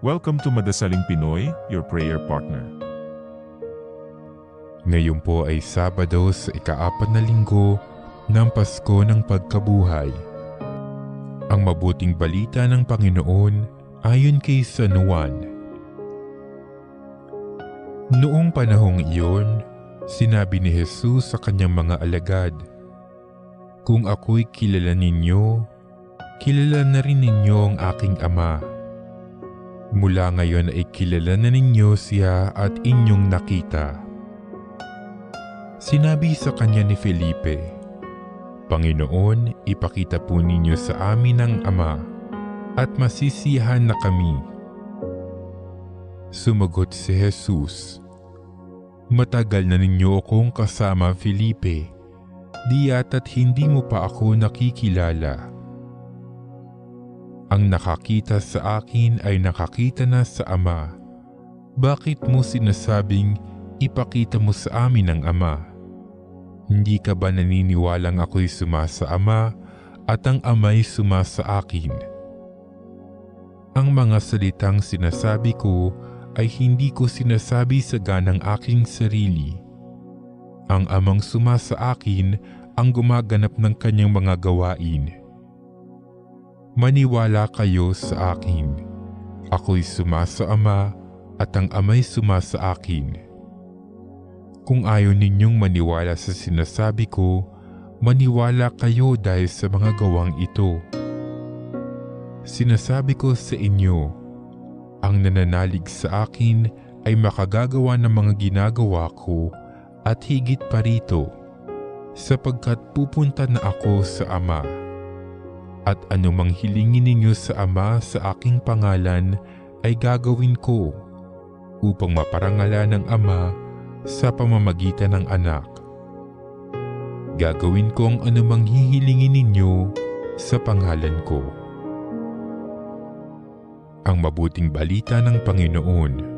Welcome to Madasaling Pinoy, your prayer partner. Ngayon po ay Sabado sa ika-4 na linggo ng Pasko ng Pagkabuhay. Ang mabuting balita ng Panginoon ayon kay San Juan. Noong panahong iyon, sinabi ni Jesus sa kanyang mga alagad, "Kung ako'y kilala ninyo, kilala na rin ninyo ang aking Ama. Mula ngayon ay kilala na ninyo siya at inyong nakita." Sinabi sa kanya ni Felipe, "Panginoon, ipakita po ninyo sa amin ang Ama, at masisiyahan na kami." Sumagot si Jesus, "Matagal na ninyo akong kasama, Felipe. Di yata't hindi mo pa ako nakikilala. Ang nakakita sa akin ay nakakita na sa Ama. Bakit mo sinasabing ipakita mo sa amin ang Ama? Hindi ka ba naniniwalang ako'y sumasa Ama at ang Ama'y sumasa akin? Ang mga salitang sinasabi ko ay hindi ko sinasabi sa ganang aking sarili. Ang Amang sumasa akin ang gumaganap ng kanyang mga gawain. Maniwala kayo sa akin. Ako'y sumasa Ama at ang Ama'y sumasa akin. Kung ayaw ninyong maniwala sa sinasabi ko, maniwala kayo dahil sa mga gawang ito. Sinasabi ko sa inyo, ang nananalig sa akin ay makagagawa ng mga ginagawa ko at higit pa rito, sapagkat pupunta na ako sa Ama. At anumang hilingin ninyo sa Ama sa aking pangalan ay gagawin ko upang maparangalan ng Ama sa pamamagitan ng Anak. Gagawin ko ang anumang hihilingin ninyo sa pangalan ko." Ang mabuting balita ng Panginoon.